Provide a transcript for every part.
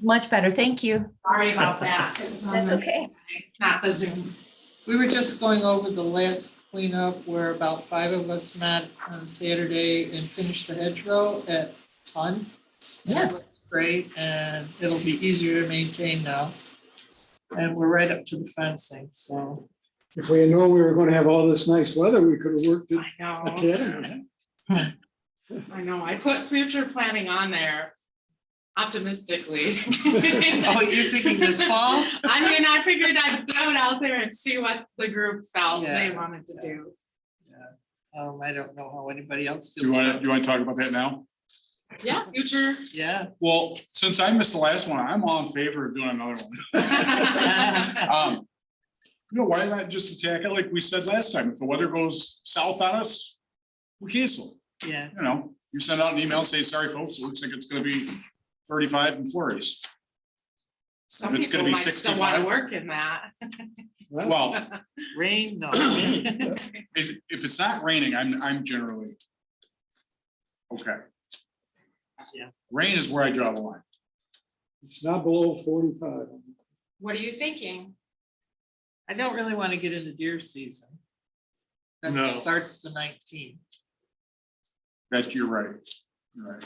Much better. Thank you. Sorry about that. It was on That's the okay. Not the Zoom. We were just going over the last cleanup where about 5 of us met on Saturday and finished the hedgerow at Fun. Yeah. Great, and it'll be easier to maintain now. And we're right up to the fencing, so. If we had known we were gonna have all this nice weather, we could have worked I it know, academy. I know. I put future planning on there optimistically. Oh, you're thinking this fall? I mean, I figured I'd throw it out there and see what the group felt they Yeah. wanted to do. I don't know how anybody else You feels. want about to, talk about that now? Yeah, future. it. Yeah. Well, since I missed the last one, I'm all in favor of doing another one. Why not just attack it like we said last time? If the weather goes south on us, we cancel. Yeah. You send out an email, say, sorry, folks, it looks like it's gonna be 35 and flurries. Some If it's people gonna be might still want to 65. work in that. Well, Rain, no. if it's not raining, I'm generally okay. Yeah. Rain is where I draw the line. It's not below 45. What are you thinking? I don't really want to get into deer season. That No. starts the 19th. You're right. You're right.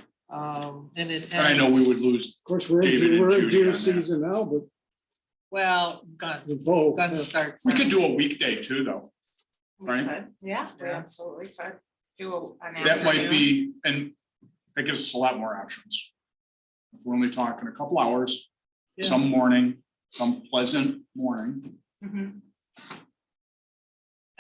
And it. And I know we ends- would lose. Of course, we're David and in Judy on deer that. season now, but Well, gun the starts. We could do a weekday too, though. We Right. could. Yeah, we Yeah. absolutely could do an That might afternoon. be, and that gives us a lot more options. If we're only talking a couple hours, Yeah. some morning, some pleasant morning. Mhm.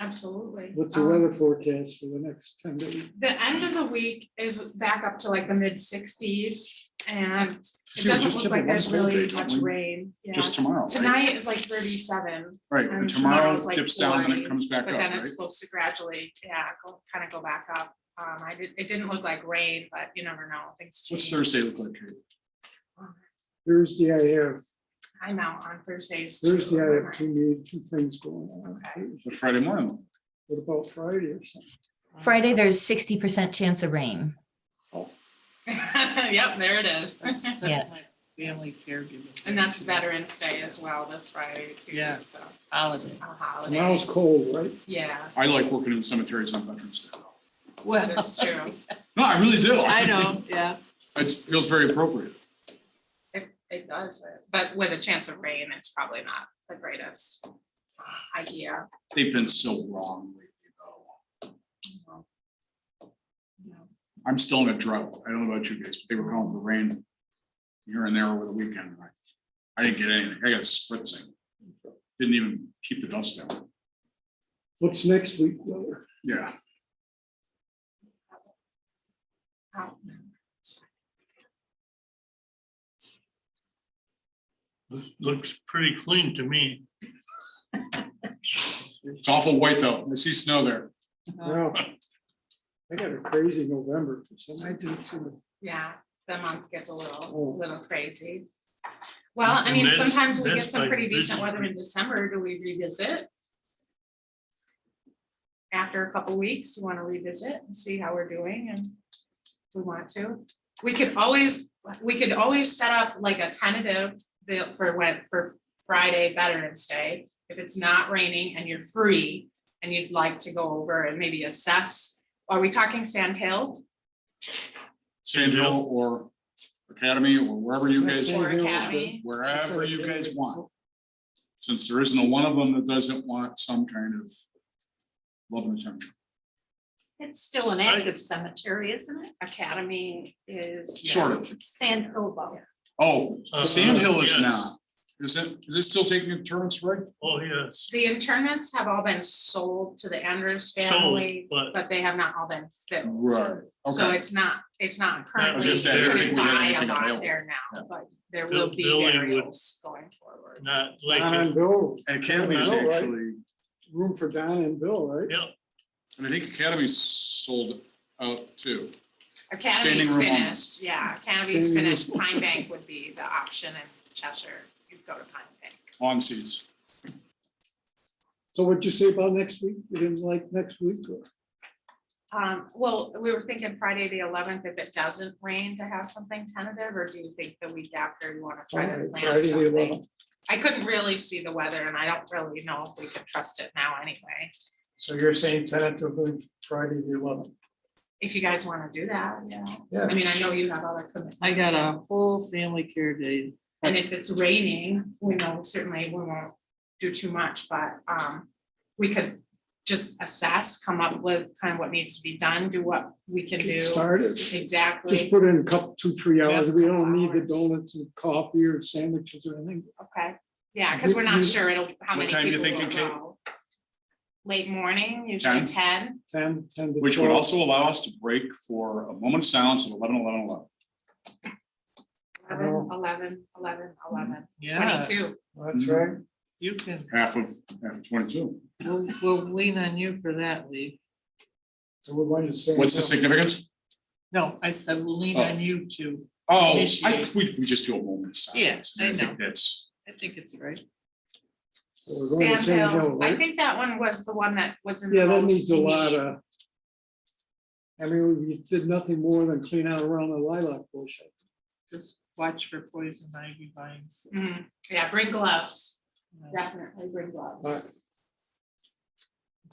Absolutely. What's the weather forecast for the next 10 days? The end of the week is back up to like the mid-60s and it See, we doesn't just look have like one there's cold really day, don't much we? rain. Yeah. Just tomorrow, right? Tonight is like 37, Right, and and tomorrow tomorrow's like dips down and 40, it comes back but up, then right? it's supposed to gradually, kind of go back up. It didn't look like rain, but you never know, things What's change. Thursday look like? Kate? Thursday, I'm out on Thursdays. too. Thursday, I have two things going on. Okay. The Friday morning. What about Friday or something? Friday, there's 60% chance of rain. Yep, there it is. That's Yeah. my family caregiving. And that's Veterans Day as well this Friday too. Yeah. So Holiday. a holiday. Tomorrow's cold, right? Yeah, I like working in cemeteries on Veterans Day. Well, that's true. No, I really do. I know, yeah. It feels very appropriate. It does, but with a chance of rain, it's probably not the greatest idea. They've been so wrong lately, though. No. I'm still in a drought. I don't know about you guys, but they were calling for rain here and there over the weekend. I didn't get anything. I got spritzing. Didn't even keep the dust down. What's next week, weather? Yeah. Oh, Looks pretty clean to me. It's awful white though. I see snow there. Well, I got a crazy November for some. I do too. Yeah, the month gets a Oh. little crazy. Well, I mean, That's- sometimes we get that's some like pretty decent this- weather in December. Do we revisit? After a couple weeks, do you want to revisit and see how we're doing and if we want to? We could always set up like a tentative for Friday Veterans Day. If it's not raining and you're free and you'd like to go over and maybe assess, are we talking Sand Hill Sand Hill or Academy or wherever you guys, Sand or Hill is Academy? wherever you guys want. Since there isn't a one of them that doesn't want some kind of love and attention. It's still an active cemetery, isn't it? Academy is. Sort of. It's Sand Hill though. Oh, Sand Hill is Yes. not. Is it still taking interments, right? Oh, yes. The internments have all been sold to the Andrews Sold, family, but but they have not all been filled. Right. So Okay. it's not I was currently, gonna say, I you don't couldn't think we have buy a anything lot available. there now, but there Bill- will be Billy would- burials going forward. not like, Don and Bill, And Academy is Don and Bill, right? actually, room for Don and Bill, right? yeah, and I think Academy's sold out too. Academy's Standing room only. finished, yeah, Academy's Standing room. finished, Pine Bank would be the option in Cheshire, you'd go to Pine Bank. On seats. So what'd you say about next week? You didn't like next week? Or? Well, we were thinking Friday, the 11th, if it doesn't rain, to have something tentative, or do you think the week after you want to try to Alright, plan Friday the something? 11th. I couldn't really see the weather and I don't really know if we could trust it now anyway. So you're saying tentatively Friday the 11th? If you guys want to do that, yeah. Yeah. I mean, I know you have other commitments. I got a whole family care day. And if it's raining, we know certainly we won't do too much, but we could just assess, come up with kind of what needs to be done, do what we can Get do. started. Just Exactly, put in a couple, 2-3 hours. We don't need the hours. donuts and coffee or sandwiches or anything. okay, yeah, because we're not sure it'll, how What many time you people will thinking, Kate? go. Late morning, usually 10. 10 to Which would 12. also allow us to break for a moment of silence at 11. 11, Yeah, 22. That's right. you can, Half of 22. we'll lean on you for that, Lee. So we're going to say. What's the significance? No, I said we'll lean on you too. Oh, Initiate. we just do a moment of silence. Yeah, I think know. that's, I think it's right. So we're going to San Sand Joe, Hill, I right? think that one was the one that was in the Yeah, that most needs a lot need. of. I mean, we did nothing more than clean out around the lilac bush. Just watch for poison ivy vines. Yeah, bring gloves, definitely bring gloves.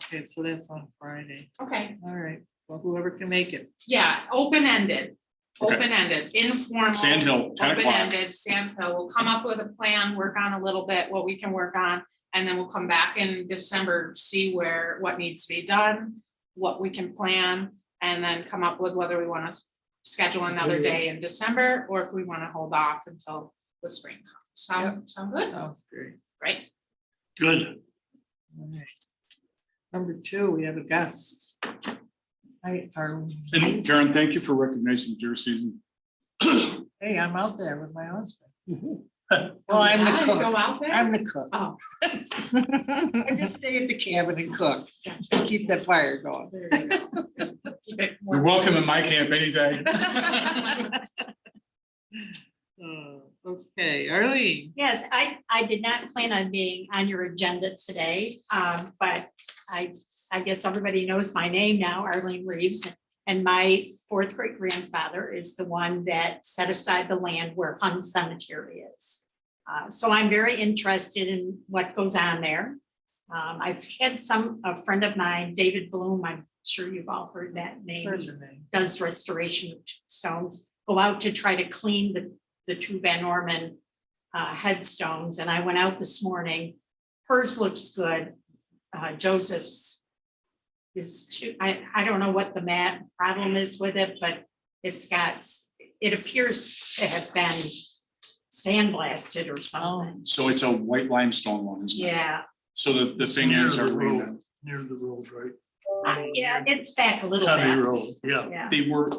Okay, so that's on Friday. Okay, All right, well, whoever can make it. yeah, open-ended, Okay. open-ended, informal. Sand Hill, 10 o'clock. Open-ended, Sand Hill, we'll come up with a plan, work on a little bit, what we can work on, and then we'll come back in December, see what needs to be done, what we can plan, and then come up with whether we want to schedule another Continue. day in December, or if we want to hold off until the spring comes. Sound good, Sounds great. right? Good. All right. Number 2, we have a guest. Hi, Arlene. and Karen, thank you for recognizing deer season. Hey, I'm out there with my husband. Well, I'm Yeah, the you Go cook. out there? I'm the cook. Oh. I just stay at the cabin and cook, and keep that fire going. There you go. Keep it You're warm. welcome in my camp anytime. Okay, Arlene. Yes, I did not plan on being on your agenda today, but I guess everybody knows my name now, Arlene Reeves. And my 4th great grandfather is the one that set aside the land where Hun Cemetery is. So I'm very interested in what goes on there. I've had a friend of mine, David Bloom, I'm sure you've all heard that name. Heard He the name. does restoration of stones, go out to try to clean the 2 Van Orman headstones. And I went out this morning. Hers looks good. Joseph's is too, I don't know what the problem is with it, but it appears to have been sandblasted or something. So it's a white limestone one, isn't it? Yeah, So the thing Near is, the Arlene, road, near the road, right? yeah, it's back a little County bit. road, yeah. Yeah, they were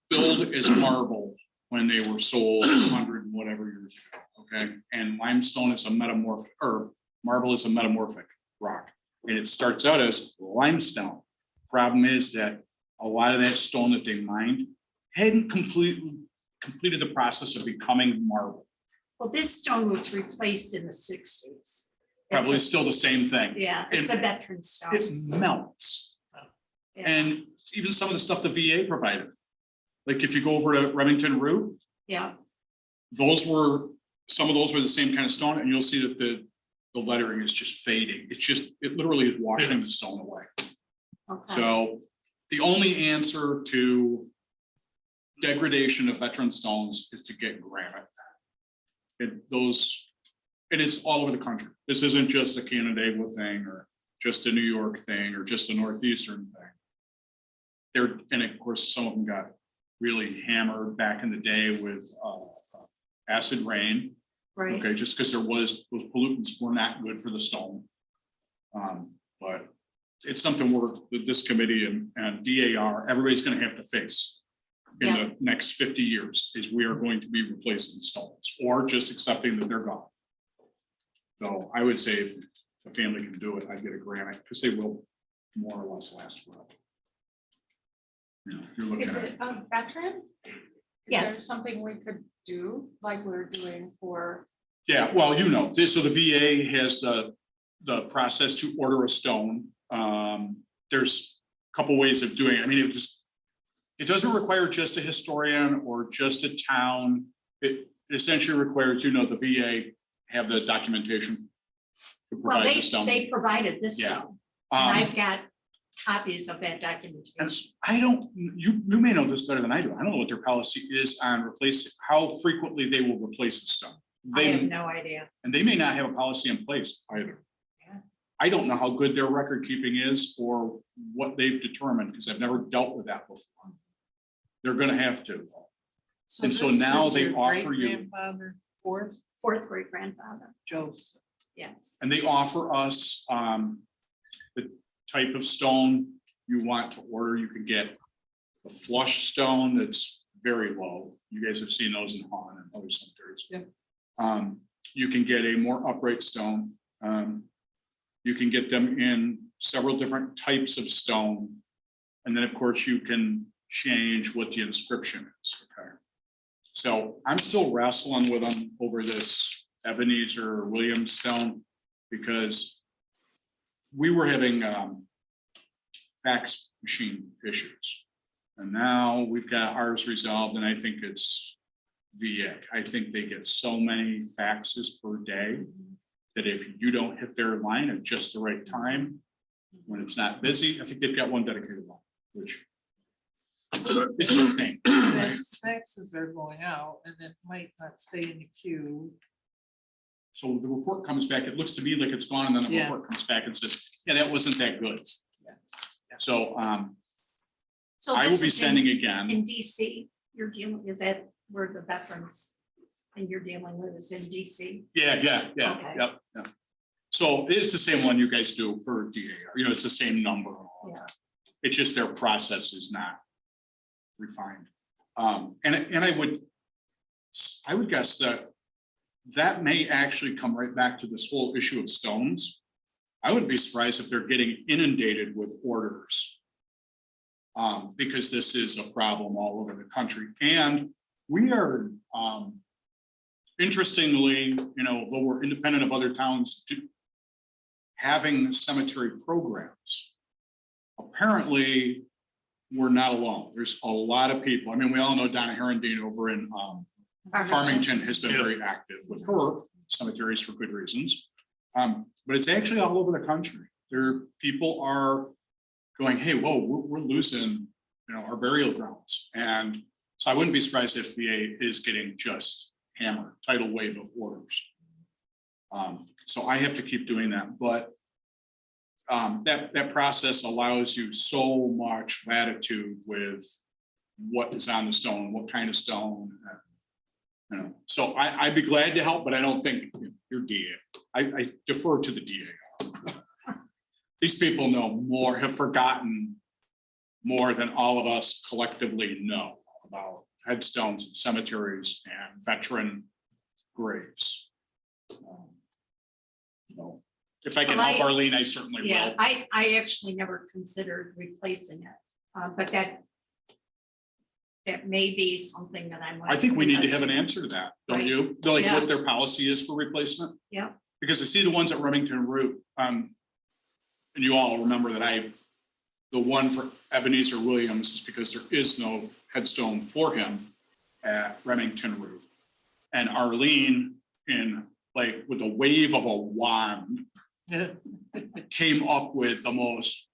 billed as marble when they were sold 100 and whatever years ago, okay? And limestone is a metamorphic, or marble is a metamorphic rock. And it starts out as limestone. Problem is that a lot of that stone that they mined hadn't completed the process of becoming marble. well, this stone was replaced in the 60s. Probably It's a- still the same thing. Yeah, it's a And veteran stone. It melts. Yeah. And even some of the stuff the VA provided. Like if you go over to Remington Route, Yeah, some of those were the same kind of stone, and you'll see that the lettering is just fading. It literally is washing the stone away. okay. So the only answer to degradation of veteran stones is to get granite. And it's all over the country. This isn't just a Canandaigua thing, or just a New York thing, or just a Northeastern thing. And of course, some of them got really hammered back in the day with acid rain. Right, Okay, just because those pollutants were not good for the stone. But it's something this committee and DAR, everybody's gonna have to face in Yeah. the next 50 years, is we are going to be replacing stones or just accepting that they're gone. So I would say if a family can do it, I'd get a granite, because they will more or less last forever. You know, you're looking Is at. it a veteran? Is there Yes. something we could do like we're doing for, Yeah, well, so the VA has the process to order a stone. There's couple ways of doing it. I mean, it doesn't require just a historian or just a town. It essentially requires, the VA have the documentation to Well, provide the stone. they provided this Yeah. stone, and Um, I've got copies of that documentation. I don't, you may know this better than I do. I don't know what their policy is on how frequently they will replace the stone. I have They, no idea. and they may not have a policy in place either. Yeah. I don't know how good their record keeping is or what they've determined, because I've never dealt with that before. They're gonna have to. And so this now is they your offer you- great-grandfather, fourth, Fourth great grandfather, Joseph. yes. And they offer us the type of stone you want to order. You can get a flush stone that's very low. You guys have seen those in Hahn and other cemeteries. Yep. You can get a more upright stone. You can get them in several different types of stone. And then, of course, you can change what the inscription is, okay? So I'm still wrestling with them over this Ebenezer Williams stone, because we were having fax machine issues. And now we've got ours resolved, and I think it's VA. I think they get so many faxes per day that if you don't hit their line at just the right time, when it's not busy, I think they've got one dedicated line, which is insane. Faxes are going out and it might not stay in the queue. So the report comes back, it looks to me like it's gone, and then the Yeah. report comes back and says, yeah, that wasn't that good. Yeah. So So I will this be is sending in again. DC, you're dealing, is that where the veterans and you're dealing with is in DC? Yeah, Okay. yep. So it is the same one you guys do for DAR, it's the same number. and all of Yeah. that. It's just their process is not refined. And I would guess that may actually come right back to this whole issue of stones. I wouldn't be surprised if they're getting inundated with orders. Because this is a problem all over the country. And we are, interestingly, though we're independent of other towns, having cemetery programs. Apparently, we're not alone. There's a lot of people. I mean, we all know Donna Herendeen over in Farmington has been very active with her cemeteries for good reasons. But it's actually all over the country. People are going, hey, whoa, we're losing, our burial grounds. And so I wouldn't be surprised if VA is getting just hammered, tidal wave of orders. So I have to keep doing that, but that process allows you so much latitude with what is on the stone, what kind of stone. So I'd be glad to help, but I don't think you're DA. I defer to the DA. These people know more, have forgotten more than all of us collectively know about headstones and cemeteries and veteran graves. So if I can Well, help Arlene, I certainly Yeah, will. I actually never considered replacing it, but that may be something that I might. I think we need to have an answer to that, don't Right. you? Like Yeah. what their policy is for replacement? Yeah. Because I see the ones at Remington Root, and you all remember that the one for Ebenezer Williams is because there is no headstone for him at Remington Root. And Arlene, with the wave of a wand, came up with the most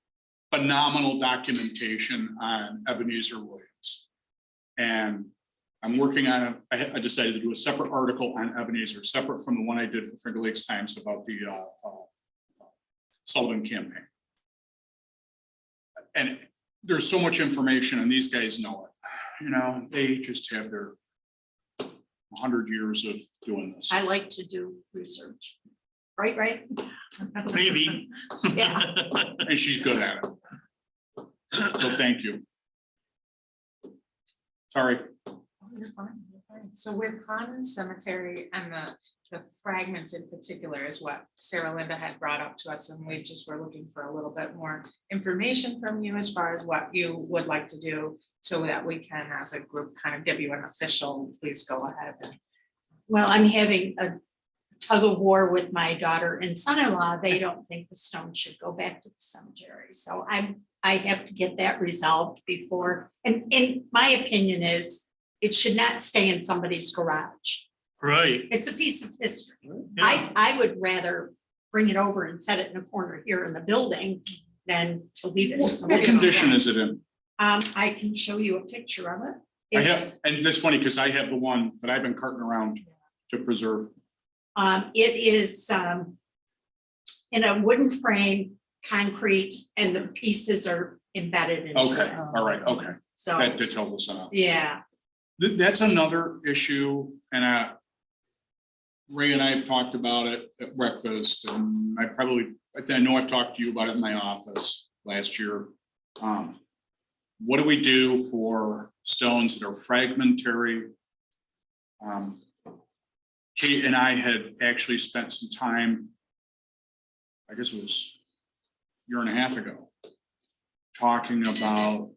phenomenal documentation on Ebenezer Williams. And I'm working on it. I decided to do a separate article on Ebenezer, separate from the one I did for Finger Lakes Times about the Sullivan campaign. And there's so much information, and these guys know it. They just have their 100 years of doing this. I like to do research. Right? Maybe. Yeah. And she's good at it. So thank you. Sorry. Oh, you're fine, you're fine. So with Hahn Cemetery and the fragments in particular is what Sarah Linda had brought up to us, and we just were looking for a little bit more information from you as far as what you would like to do so that we can, as a group, kind of give you an official, please go ahead. Well, I'm having a tug of war with my daughter and son-in-law. They don't think the stone should go back to the cemetery. So I have to get that resolved before, and in my opinion is, it should not stay in somebody's garage. Right. It's a piece of history. Yeah. I would rather bring it over and set it in a corner here in the building than to leave it. in What somebody's condition garage. is it in? I can show you a picture of it. I have, It's, and that's funny because I have the one that I've been carting around to preserve. it is, in a wooden frame, concrete, and the pieces are embedded into Okay, it. all right, okay. So, That tells us enough. yeah, That's another issue, and Ray and I have talked about it at breakfast, and I know I've talked to you about it in my office last year. What do we do for stones that are fragmentary? Kate and I had actually spent some time, I guess it was a year and a half ago, talking about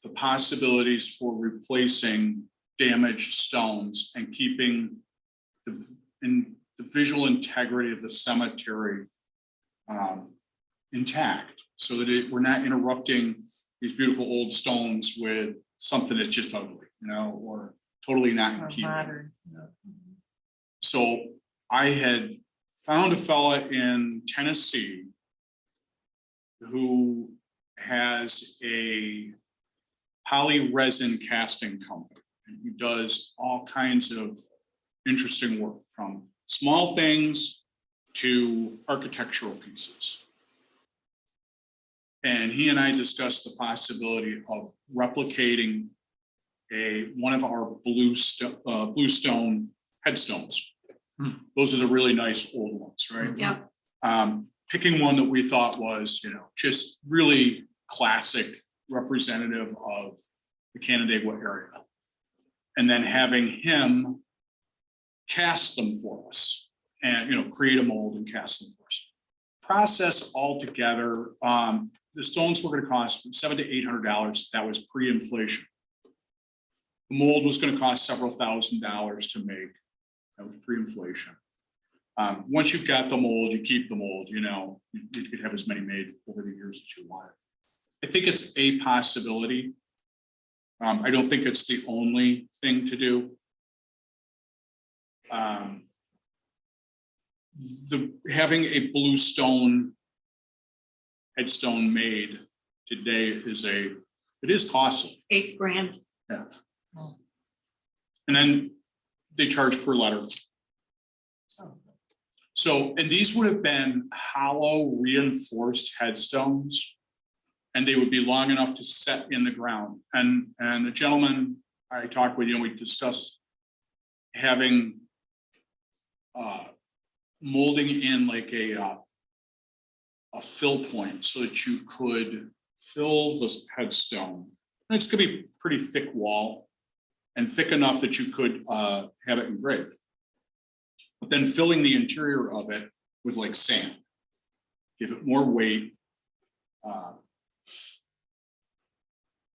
the possibilities for replacing damaged stones and keeping the visual integrity of the cemetery intact, so that we're not interrupting these beautiful old stones with something that's just ugly, or totally not in Or keeping. modern, yeah. So I had found a fella in Tennessee who has a poly resin casting company, and he does all kinds of interesting work, from small things to architectural pieces. And he and I discussed the possibility of replicating one of our bluestone headstones. Those are the really nice old ones, right? Yeah. Picking one that we thought was, just really classic, representative of the Canandaigua area. And then having him cast them for us and, create a mold and cast them for us. Process altogether, the stones were going to cost $700 to $800. That was pre-inflation. The mold was going to cost several $1,000s to make. That was pre-inflation. Once you've got the mold, you keep the mold, you could have as many made over the years as you want. I think it's a possibility. I don't think it's the only thing to do. Having a bluestone headstone made today it is costly. $8,000. And then they charge per letter. So, and these would have been hollow reinforced headstones, and they would be long enough to set in the ground. And the gentleman I talked with, we discussed having molding in like a fill point so that you could fill this headstone. And it's gonna be pretty thick wall and thick enough that you could have it engraved. But then filling the interior of it with like sand, give it more weight.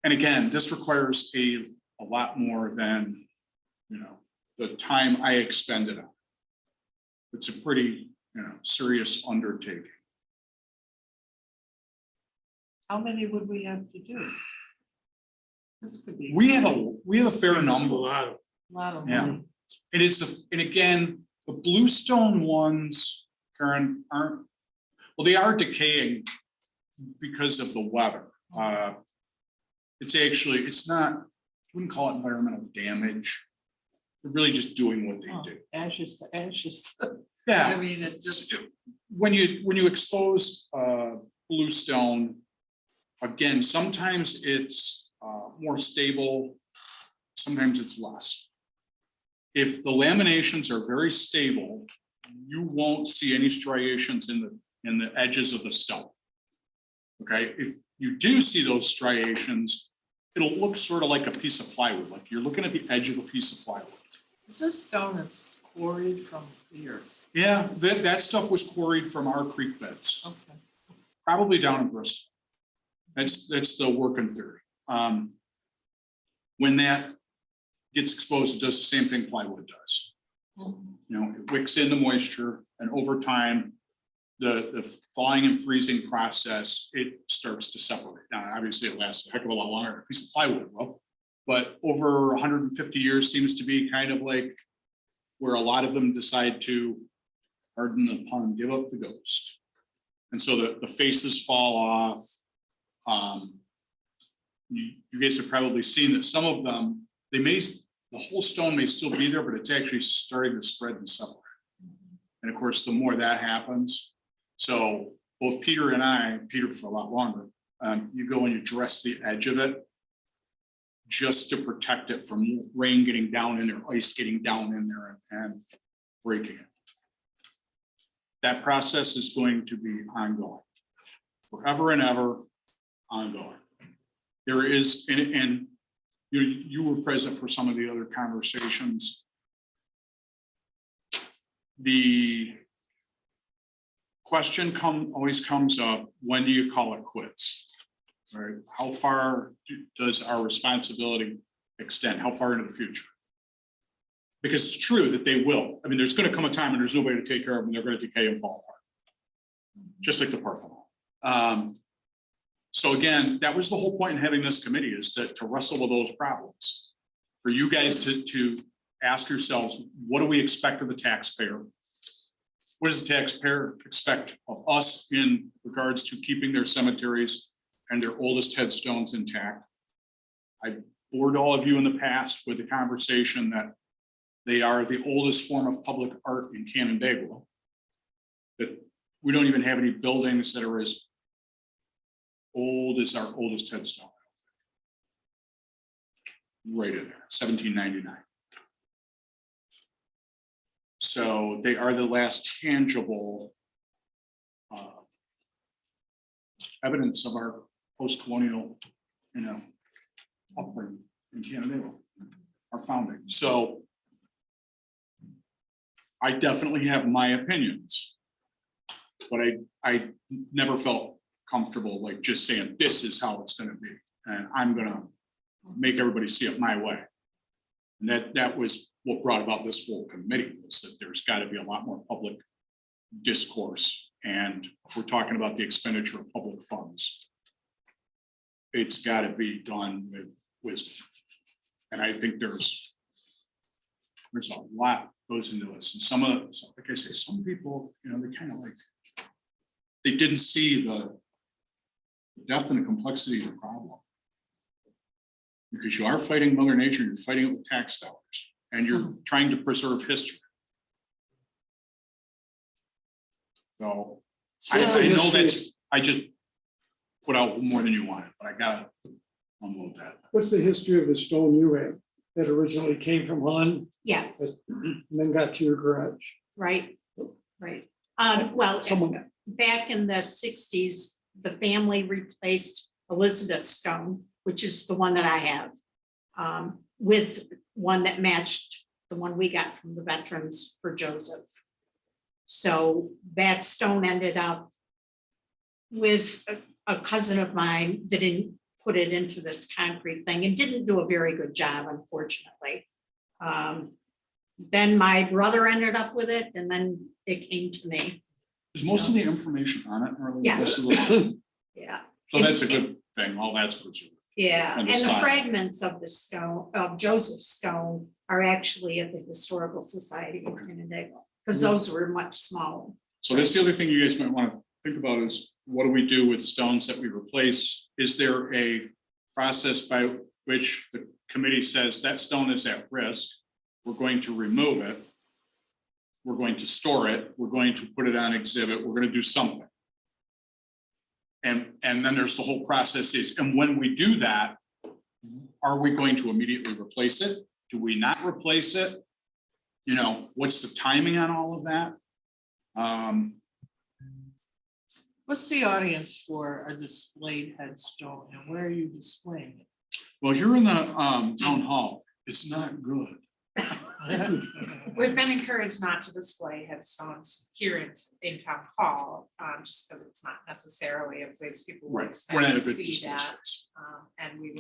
And again, this requires a lot more than, the time I expended on it. It's a pretty, serious undertaking. How many would we have to do? This could be. We have a fair A number. lot of, A lot of Yeah. money. And and again, the bluestone ones, Karen, they are decaying because of the weather. It's not, I wouldn't call it environmental damage. They're really just doing what Oh, they do. Ashes to ashes. I Yeah, mean, it just, when you expose bluestone, again, sometimes it's more stable, sometimes it's less. If the laminations are very stable, you won't see any striations in the edges of the stone. Okay, if you do see those striations, it'll look sort of like a piece of plywood, like you're looking at the edge of a piece of plywood. is this stone that's quarried from the earth? Yeah, that stuff was quarried from our creek beds, Okay. probably down in Bristol. That's the working theory. When that gets exposed, it does the same thing plywood does. Mhm. it wicks in the moisture, and over time, the thawing and freezing process, it starts to separate. Now, obviously, it lasts a heck of a lot longer, than a piece of plywood will, but over 150 years seems to be kind of like where a lot of them decide to, pardon the pun, give up the ghost. And so the faces fall off. You guys have probably seen that some of them, the whole stone may still be there, but it's actually starting to spread and separate. And of course, the more that happens, so both Peter and I, Peter for a lot longer, you go and you dress the edge of it just to protect it from rain getting down in there, ice getting down in there and breaking it. That process is going to be ongoing, forever and ever ongoing. There is, and you were present for some of the other conversations. The question always comes up, when do you call it quits? Right? How far does our responsibility extend? How far into the future? Because it's true that they will. I mean, there's going to come a time when there's nobody to take care of them. They're going to decay and fall apart, just like the Parthenon. So again, that was the whole point in having this committee, is to wrestle with those problems. For you guys to ask yourselves, what do we expect of the taxpayer? What does the taxpayer expect of us in regards to keeping their cemeteries and their oldest headstones intact? I've bored all of you in the past with the conversation that they are the oldest form of public art in Canandaigua. That we don't even have any buildings that are as old as our oldest headstone. Right in there, 1799. So they are the last tangible evidence of our post-colonial, upbringing in Canandaigua, our founding. So I definitely have my opinions, but I never felt comfortable like just saying this is how it's going to be, and I'm going to make everybody see it my way. And that was what brought about this whole committee, was that there's got to be a lot more public discourse. And if we're talking about the expenditure of public funds, it's got to be done with wisdom. And I think there's a lot goes into this. And like I say, some people, they kind of like, they didn't see the depth and the complexity of the problem. Because you are fighting Mother Nature, you're fighting it with tax dollars, and you're trying to preserve history. So I know I just put out more than you wanted, but I gotta unload that. What's the history of the stone you have that originally came from Holland Yes, and then got to your garage? right. Well, Someone, back in the 60s, the family replaced Elizabeth stone, which is the one that I have, with one that matched the one we got from the veterans for Joseph. So that stone ended up with a cousin of mine that didn't put it into this concrete thing and didn't do a very good job, unfortunately. Then my brother ended up with it, and then it came to me. Is most of the information on it? Or Yeah. most of the- Yeah. So that's a good thing. All that's preserved. Yeah, And and the the sign. fragments of the stone, of Joseph's stone, are actually at the Historical Society of Canandaigua, because those were much smaller. So that's the other thing you guys might want to think about, is what do we do with stones that we replace? Is there a process by which the committee says that stone is at risk? We're going to remove it. We're going to store it. We're going to put it on exhibit. We're going to do something. And then there's the whole process is, and when we do that, are we going to immediately replace it? Do we not replace it? What's the timing on all of that? What's the audience for a displayed headstone, and where are you displaying Well, here in the town hall, it's not good. it? We've been encouraged not to display headstones here in town hall, just because it's not necessarily a place people would Right. We're expect not to a big see display that. space. And we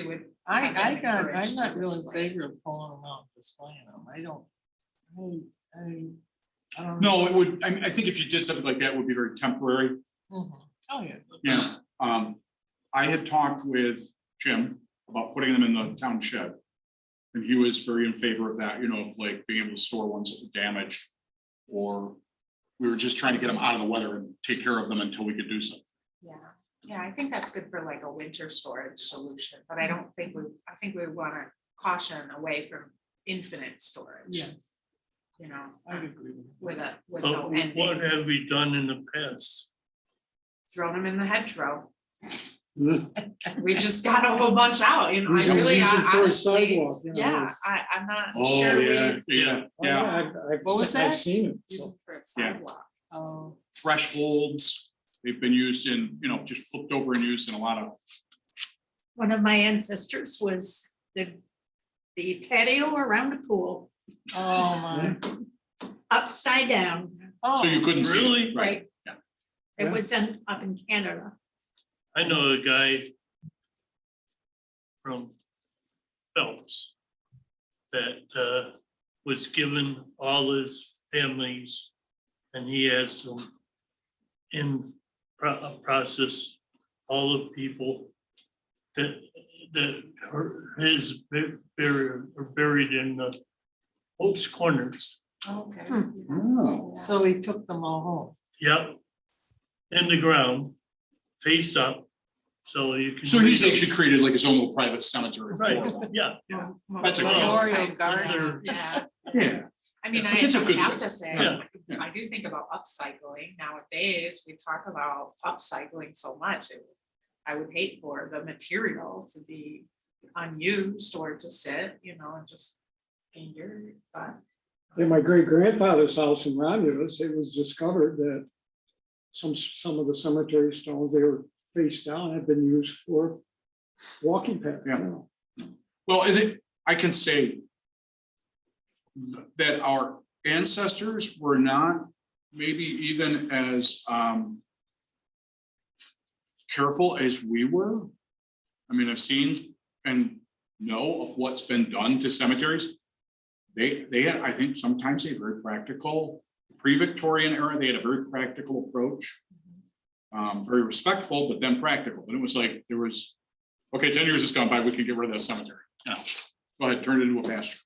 would. I'm have them not encouraged to really in display. favor of pulling them out, and displaying them. I don't, I No, it would, I think if you did something like that, it would be very temporary. Mhm. Oh, yeah. Yeah, I had talked with Jim about putting them in the town shed. And he was very in favor of that, you know, of like being able to store ones that were damaged. Or we were just trying to get them out of the weather and take care of them until we could do something. Yeah, I think that's good for like a winter storage solution, but I don't think I think we wanna caution away from infinite storage. Yes, You know, I agree with you. with But no what ending, have we done in the past? throw them in the hedgerow. Yeah. We just got a whole bunch out, you know, I Use 'em- really, use 'em for a honestly, sidewalk, you know, yeah, it's- I'm not Oh, sure yeah, we yeah, Oh, yeah. I've What was I've that? seen it. use so. them for a sidewalk. Oh, Thresholds, they've been used in, you know, just flipped over and used in a lot of, One of my ancestors was the patio around the pool, oh, my. upside down, Oh, so you couldn't see. it, Really? Right, right? yeah. It Yeah. was up in Canada. I know a guy from Phelps that was given all his families, and he has some in process, all the people that his are buried in the Pope's Corners. Okay. Oh. So he took them all home. Yep. In the ground, face up, so you can. So he's actually created like his own little private cemetery. for Right, them. yeah. That's a good Memorial Type garden. thing, Yeah, Yeah, I mean, Yeah, I but it's a good have thing. to say, Yeah, yeah. I do think about upcycling nowadays, we talk about upcycling so much. I would hate for the material to be unused or to sit, you know, and just in your, but. In my great grandfather's house in Romulus, it was discovered that some of the cemetery stones, they were face down, had been used for walking path. Yeah. you know. well, I can say that our ancestors were not maybe even as careful as we were. I mean, I've seen and know of what's been done to cemeteries. They had, I think sometimes a very practical, pre-Victorian era, they had a very practical approach. Very respectful, but then practical. And it was like, there was, okay, 10 years has gone by, we can get rid of that cemetery. You know, go ahead, turn it into a pasture.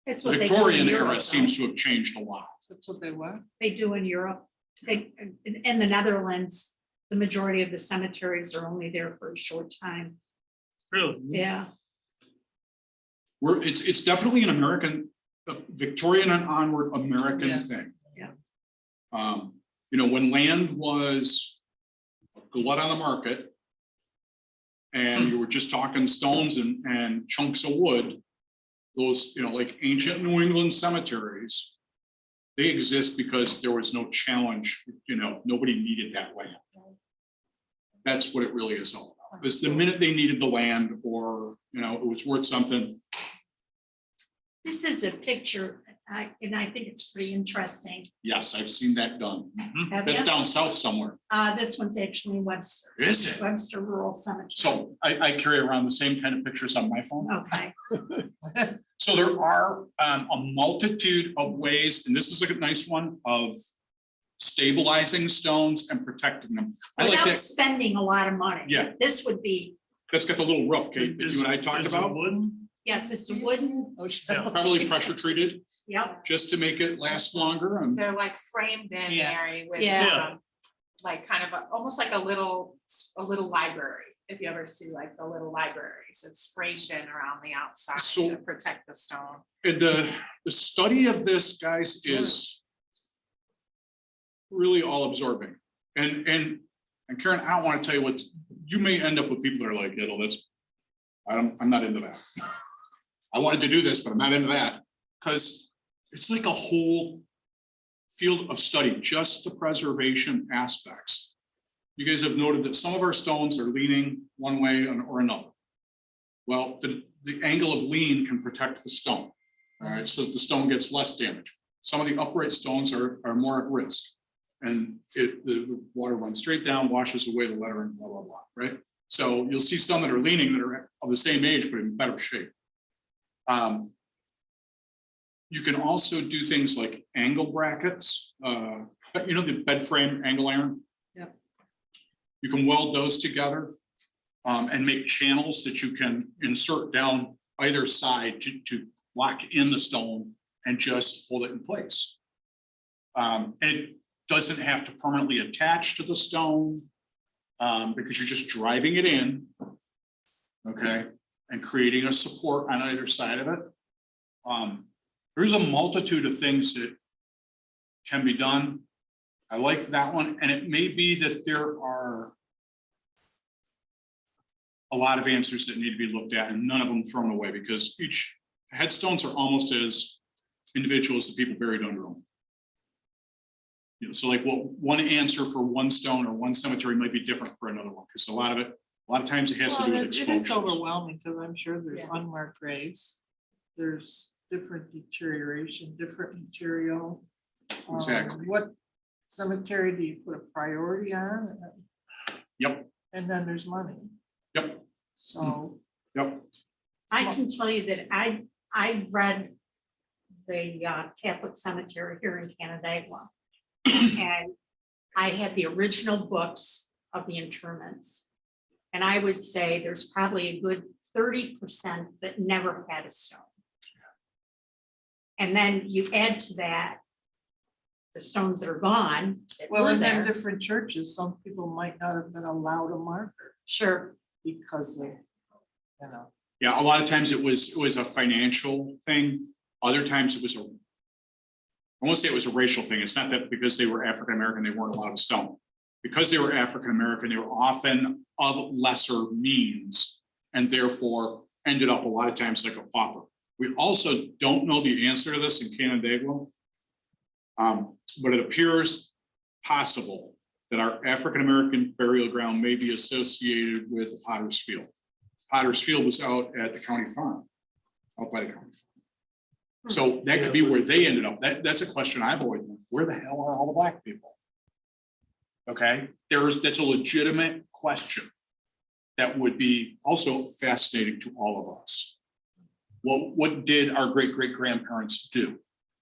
That's The what they do in Victorian Europe, era though. seems to have changed a lot. That's what they were. They do in Europe. In the Netherlands, the majority of the cemeteries are only there for a short time. really. Yeah, It's definitely an American, Victorian and onward American Yes. thing. Yeah. You know, when land was a glut on the market. And you were just talking stones and chunks of wood. Those, you know, like ancient New England cemeteries. They exist because there was no challenge, you know, nobody needed that land. That's what it really is all about. Because the minute they needed the land or, you know, it was worth something. this is a picture, and I think it's pretty interesting. Yes, I've seen that done. Have That's you? down south somewhere. This one's actually Webster. Is it? Webster Rural Cemetery. So I carry around the same kind of pictures on my phone. Okay, So there are a multitude of ways, and this is a nice one, of stabilizing stones and protecting them. I like without that. spending a lot of money. Yeah. This would be, That's got the little roof, Kate, that you and I talked Is it about. wooden? yes, it's a wooden, Oh, Yeah. Probably pressure treated, yep, just to make it last longer. And They're like framed in, Yeah. Mary, with, Yeah. like kind of almost like a little library. If you ever see like the little libraries, it's framed in around the outside So- to protect the stone. the study of this, guys, is really all absorbing. And Karen, I don't want to tell you what, you may end up with people that are like, you know, I'm not into that. I wanted to do this, but I'm not into that, because it's like a whole field of study, just the preservation aspects. You guys have noted that some of our stones are leaning one way or another. Well, the angle of lean can protect the stone, all right, so that the stone gets less damage. Some of the upright stones are more at risk. And the water runs straight down, washes away the lettering, blah, blah, blah, right? So you'll see some that are leaning that are of the same age, but in better shape. You can also do things like angle brackets, but you know, the bed frame angle iron? Yep. You can weld those together and make channels that you can insert down either side to lock in the stone and just hold it in place. And it doesn't have to permanently attach to the stone because you're just driving it in, okay, and creating a support on either side of it. There's a multitude of things that can be done. I like that one, and it may be that there are a lot of answers that need to be looked at and none of them thrown away, because each headstones are almost as individual as the people buried under them. You know, so like, well, one answer for one stone or one cemetery might be different for another one, because a lot of times it has to do with It is exposures. overwhelming, because I'm sure there's Yeah. unmarked graves. There's different deterioration, different material. Exactly. What cemetery do you put a priority on? Yep, And then there's money, yep, so. yep. I can tell you that I read the Catholic cemetery here in Canandaigua. And I had the original books of the interments. And I would say there's probably a good 30% that never had a stone. And then you add to that the stones that are gone. that Well, were and then there. different churches, some people might not have been allowed a marker Sure, because of, you know. Yeah, a lot of times it was a financial thing. Other times it was I won't say it was a racial thing. It's not that because they were African American, they weren't allowed a stone. Because they were African American, they were often of lesser means and therefore ended up a lot of times like a pauper. We also don't know the answer to this in Canandaigua. But it appears possible that our African American burial ground may be associated with Potter's Field. Potter's Field was out at the county farm, out by the county farm. So that could be where they ended up. That's a question I've always wondered. Where the hell are all the black people? Okay, that's a legitimate question that would be also fascinating to all of us. What did our great-great-grandparents do?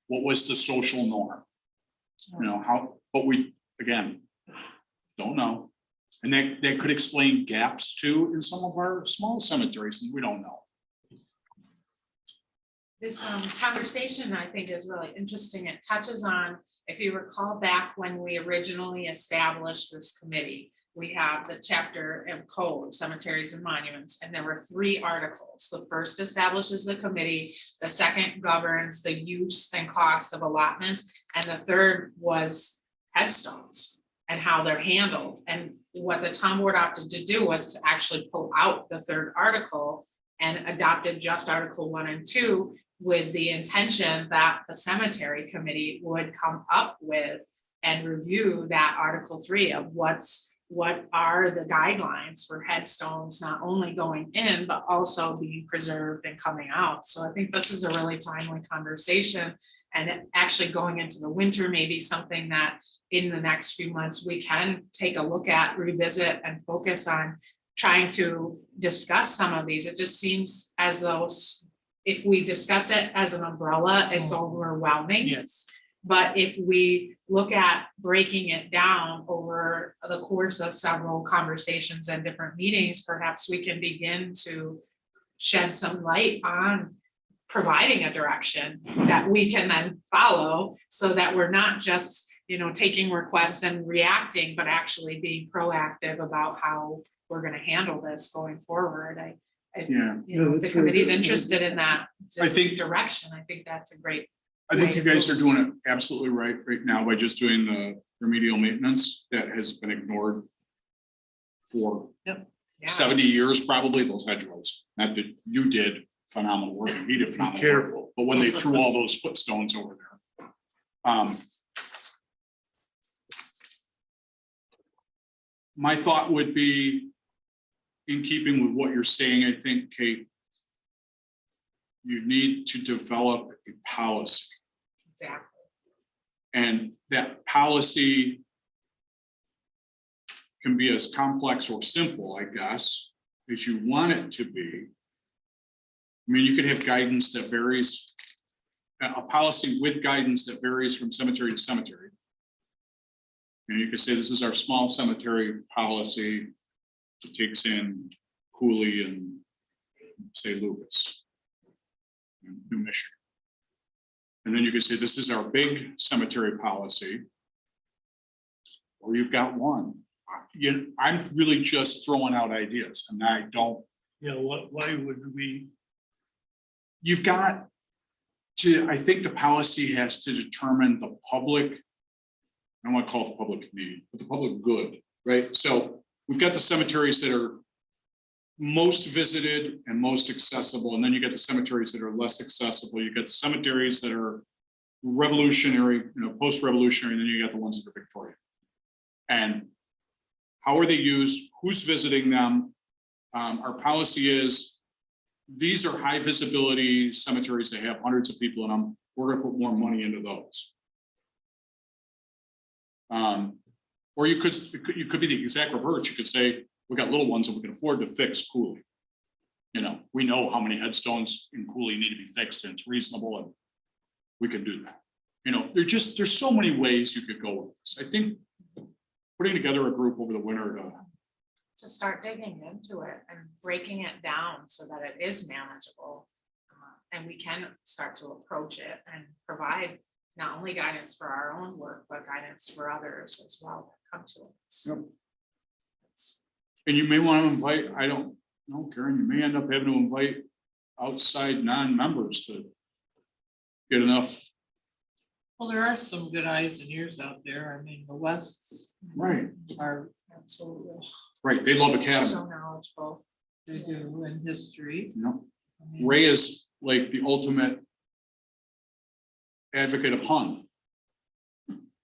What was the social norm? You know, but we, again, don't know. And that could explain gaps too in some of our small cemeteries, and we don't know. This conversation, I think, is really interesting. It touches on, if you recall back when we originally established this committee, we have the chapter of code, cemeteries and monuments, and there were 3 articles. The first establishes the committee, the second governs the use and cost of allotments, and the third was headstones and how they're handled. And what the town board opted to do was to actually pull out the 3rd article and adopted just Article 1 and 2 with the intention that the cemetery committee would come up with and review that Article 3 of what are the guidelines for headstones, not only going in, but also being preserved and coming out. So I think this is a really timely conversation, and actually going into the winter, maybe something that in the next few months, we can take a look at, revisit, and focus on trying to discuss some of these. It just seems as though if we discuss it as an umbrella, it's overwhelming. Yes. But if we look at breaking it down over the course of several conversations and different meetings, perhaps we can begin to shed some light on providing a direction that we can then follow, so that we're not just, taking requests and reacting, but actually being proactive about how we're going to handle this going forward. Yeah. The committee's interested in that I think- direction. I think that's a great. I think you guys are doing it absolutely right now by just doing the remedial maintenance that has been ignored for Yeah. 70 years, probably, those hedgerows. Not that you did phenomenal work, and he did phenomenal work, Careful. but when they threw all those footstones over there. My thought would be, in keeping with what you're saying, I think, Kate, you need to develop a policy. Exactly. And that policy can be as complex or simple, I guess, as you want it to be. I mean, you could have guidance that varies a policy with guidance that varies from cemetery to cemetery. And you could say this is our small cemetery policy. It takes in Cooley and say Lucas. and New Michigan. And then you could say this is our big cemetery policy. Or you've got one. I'm really just throwing out ideas and I don't. Yeah, why would we, You've got to, I think the policy has to determine the public. I don't want to call it the public need, but the public good, right? So we've got the cemeteries that are most visited and most accessible, and then you get the cemeteries that are less accessible. You get the cemeteries that are revolutionary, post-revolutionary, and then you got the ones that are Victorian. And how are they used? Who's visiting them? Our policy is these are high visibility cemeteries that have hundreds of people in them. We're gonna put more money into those. Or you could be the exact reverse. You could say, we got little ones that we can afford to fix Cooley. We know how many headstones in Cooley need to be fixed and it's reasonable and we can do that. There's so many ways you could go with this. I think putting together a group over the winter To start digging into it and breaking it down so that it is manageable. And we can start to approach it and provide not only guidance for our own work, but guidance for others as well that come to us. Yep. It's- and you may want to invite, I don't know, Karen, you may end up having to invite outside non-members to get enough. Well, there are some good eyes and ears out there. I mean, the Wests Right. are, Absolutely. Right, they love Academy. So knowledgeable. they do in history. I mean, Ray is like the ultimate advocate of Hun.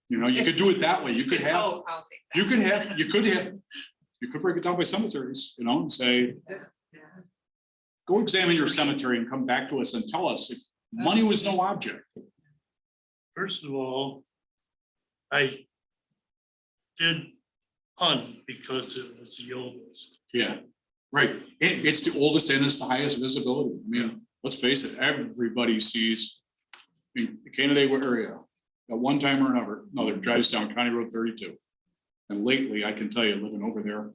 You could do it that way. You could have, Oh, I'll take that. you could break it down by cemeteries, and say, Yeah. go examine your cemetery and come back to us and tell us if money was no object. first of all, I did hunt because it was the oldest. Yeah, right. It's the oldest and it's the highest visibility. I mean, let's face it, everybody sees in the Canandaigua area at one time or another drives down County Road 32. And lately, I can tell you, living over there,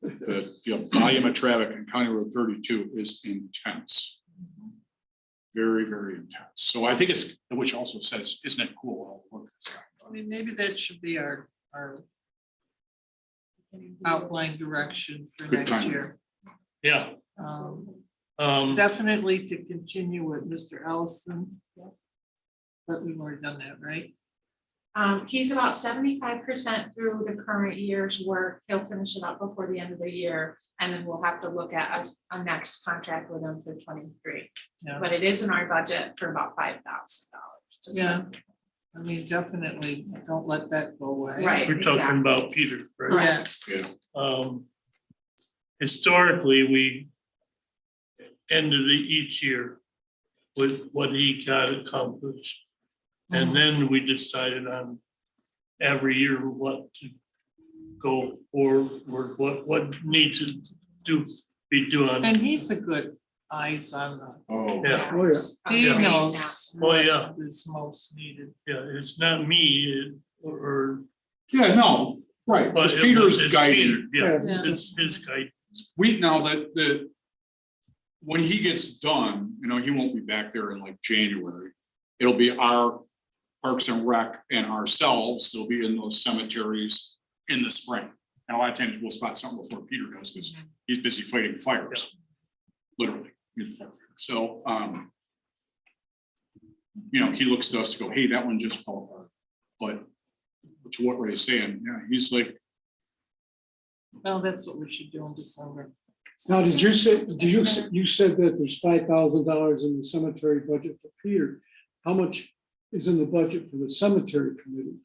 the volume of traffic on County Road 32 is intense. Very, very intense. So I think which also says, isn't it cool? how work is happening? I mean, maybe that should be our outline direction for Good next time. year. Yeah, Definitely to continue with Mr. Ellison. But we've already done that, right? He's about 75% through the current year's work. He'll finish it up before the end of the year. And then we'll have to look at a next contract with him for 23. Yeah. But it is in our budget for about $5,000. Yeah. I mean, definitely don't let that go away. Right. we're talking exactly. about Peter, right? Yes. Yeah. Historically, we ended each year with what he got accomplished. And then we decided on every year what to go forward, what needs to be done. And he's a good eyes on the, Oh, Yeah. Oh, yeah. it's a he great knows master. Oh, yeah. what is most needed. Yeah, it's not me or. yeah, no, right. but It's it Peter's was- it's guiding. Peter, Yeah. Yeah, his guide. We now that when he gets done, he won't be back there in like January. It'll be our Parks and Rec and ourselves. They'll be in those cemeteries in the spring. And a lot of times we'll spot something before Peter does because he's busy fighting fires. Literally. He's a firefighter. So he looks to us to go, hey, that one just fell apart. But to what Ray's saying, yeah, he's like, Well, that's what we should do in December. Now, you said that there's $5,000 in the cemetery budget for Peter. How much is in the budget for the cemetery committee?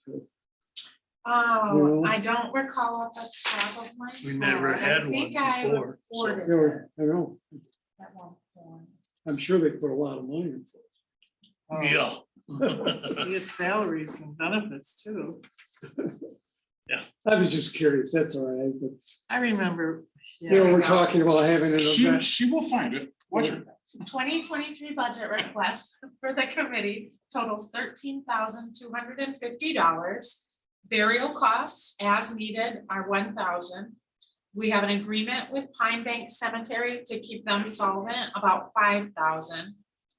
Oh, Yeah. I don't recall off the top of my head. We never had I think one I before, so- reported Yeah, I know. it at one point. I'm sure they put a lot of money in for it. Yeah. We get salaries and benefits too. I was just curious, that's all right, but, I remember. we're talking about having an event. she will find it. Watch her. 2023 budget request for the committee totals $13,250. Burial costs as needed are $1,000. We have an agreement with Pine Bank Cemetery to keep them solvent, about $5,000.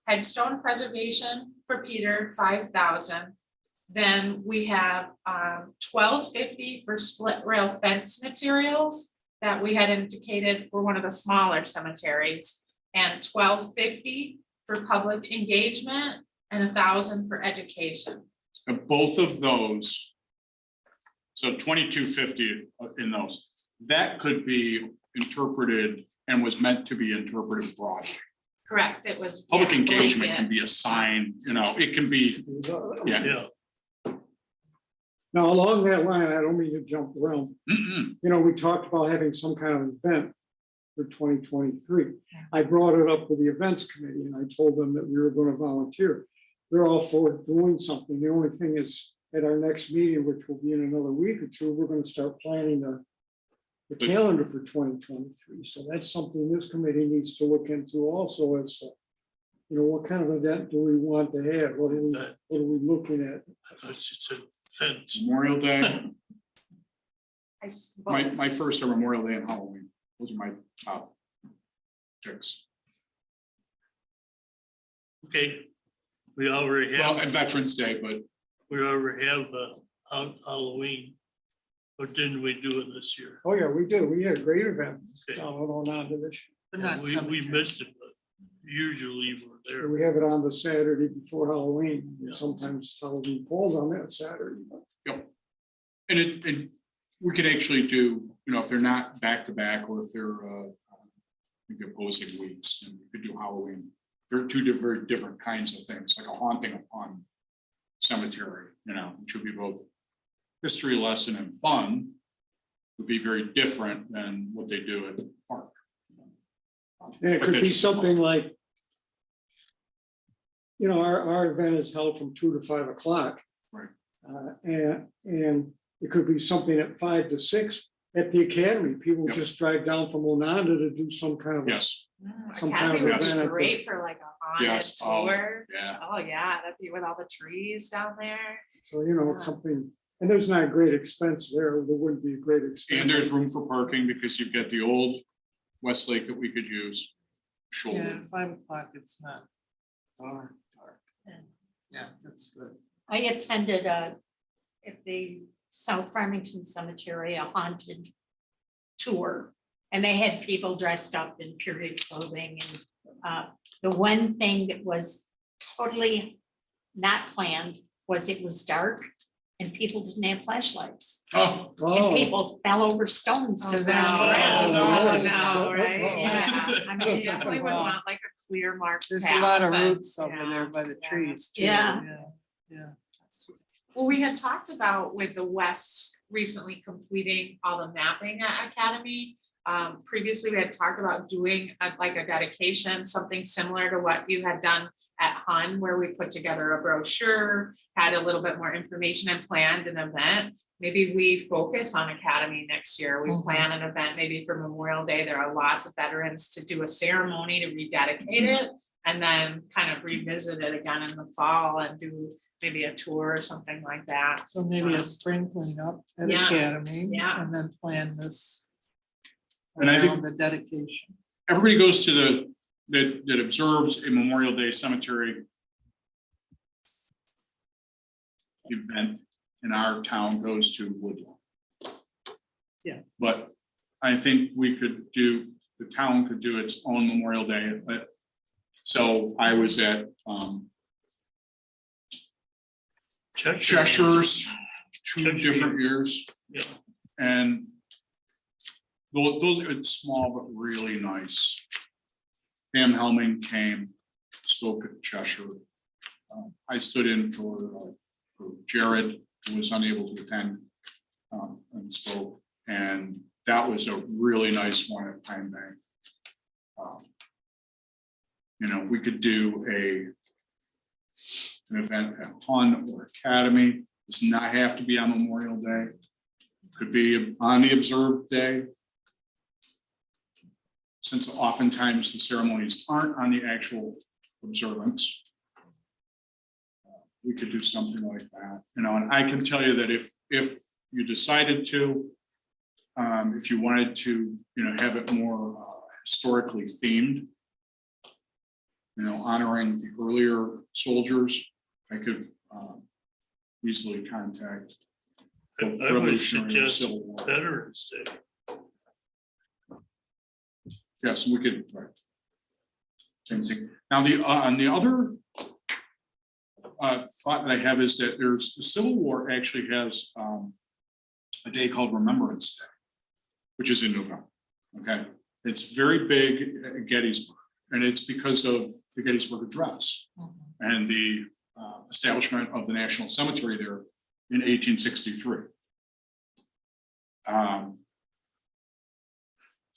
Headstone preservation for Peter, $5,000. Then we have $12.50 for split rail fence materials that we had indicated for one of the smaller cemeteries, and $12.50 for public engagement, and $1,000 for education. Both of those. So 2250 in those, that could be interpreted and was meant to be interpreted broadly. Correct, it was. Public yeah, engagement can blanket. be a sign, it can be, yeah. Yeah, Now, along that line, I don't mean to jump around. We talked about having some kind of event for 2023. I brought it up with the events committee and I told them that we were going to volunteer. They're all for doing something. The only thing is, at our next meeting, which will be in another week or two, we're going to start planning the calendar for 2023. So that's something this committee needs to look into also as to, what kind of event do we want to have? What are we looking at? I thought you said fence. Memorial Day, I suppose. my first are Memorial Day and Halloween. Those are my top picks. Okay, we already Well, have, and Veterans Day, but we already have Halloween. Or didn't we do it this year? Oh, yeah, we do. We had a great event Okay. going on to this. But not We cemetery. missed it, but usually we're year. there. We have it on the Saturday before Halloween. Yeah. Sometimes Halloween falls on that Saturday. and we could actually do, if they're not back to back or if they're maybe opposing weeks, and we could do Halloween. They're two very different kinds of things, like a haunting of fun cemetery, which would be both history lesson and fun, would be very different than what they do at the park. And it could be something like, our event is held from 2 to 5 o'clock. Right. And it could be something at 5 to 6 at the academy. People Yep. just drive down from Ononda to do some kind of. Yes, Some Academy kind of would be event. great for like a haunted Yes, oh. tour. yeah. Oh, yeah, that'd be with all the trees down there. So, it's something, and there's not a great expense there. There wouldn't be a great expense. And there's room for parking because you've got the old Westlake that we could use. Yeah, Shoulder. at 5 o'clock, it's not dark. Yeah. Yeah, that's good. I attended at the South Farmington Cemetery, a haunted tour. And they had people dressed up in period clothing and the one thing that was totally not planned was it was dark and people didn't have flashlights. Oh, And Oh, people fell over stones. Oh, to no, their Oh, no, death. no, right? Oh, Yeah, I mean, You definitely would want like a clear mark. There's a path, lot of but, roots over yeah, there by the yeah. trees too. Yeah. Yeah. Well, we had talked about with the West recently completing all the mapping at Academy. Previously, we had talked about doing like a dedication, something similar to what you had done at Hun, where we put together a brochure, had a little bit more information and planned an event. Maybe we focus on Academy next year. We Mhm. plan an event maybe for Memorial Day. There are lots of veterans to do a ceremony to rededicate it. And then kind of revisit it again in the fall and do maybe a tour or something like that. So maybe a spring cleanup at Yeah, Academy. yeah. And then plan this. And I think- around the dedication. everybody goes to that observes a Memorial Day cemetery event in our town goes to Woodlawn. Yeah. But I think the town could do its own Memorial Day. So I was at Cheshire's 2 Cheshire. different years. Yeah. And those are small but really nice. Pam Helming came, spoke at Cheshire. I stood in for Jared, who was unable to attend, and spoke. And that was a really nice one at Pine Bank. We could do an event at Hun or Academy. Does not have to be on Memorial Day. Could be on the observed day. since oftentimes the ceremonies aren't on the actual observance, we could do something like that, you know, and I can tell you that if you decided to, if you wanted to, you know, have it more historically themed, you know, honoring the earlier soldiers, I could easily contact the I would Revolutionary or suggest Civil War. Veterans Day. Yes, we could, right. Same thing. Now, on the other thought that I have is that there's, the Civil War actually has a day called Remembrance Day, which is in November, okay? It's very big at Gettysburg, and it's because of the Gettysburg Address and the establishment of the National Cemetery there in 1863.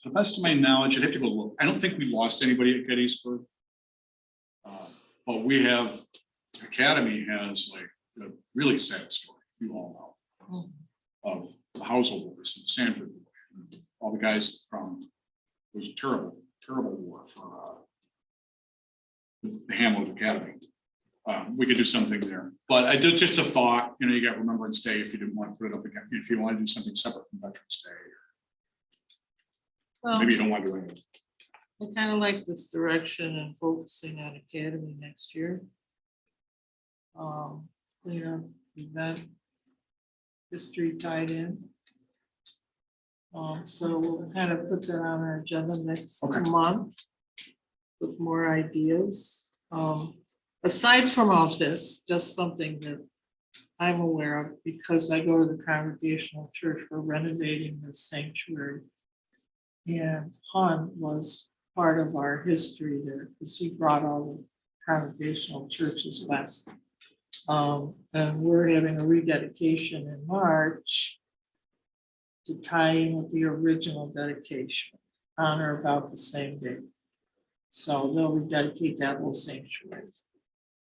To the best of my knowledge, I'd have to go look. I don't think we lost anybody at Gettysburg. But we have, Academy has like a really sad story, you all know, of the Housel Wars and Sanford, all the guys from, it was a terrible, terrible war for the Hamlet Academy. We could do something there, but I did just a thought, you know, you got Remembrance Day if you didn't want to put it up again, if you want to do something separate from Veterans Day. Well, Maybe you don't want to do anything. I kind of like this direction and focusing on Academy next year. You know, event, history tied in. So we'll kind of put that on our agenda next Okay. month with more ideas. Aside from all this, just something that I'm aware of because I go to the Congregational Church, we're renovating the sanctuary. And Hun was part of our history there because he brought all the congregational churches west. And we're having a rededication in March to tie in with the original dedication on or about the same day. So they'll rededicate that whole sanctuary.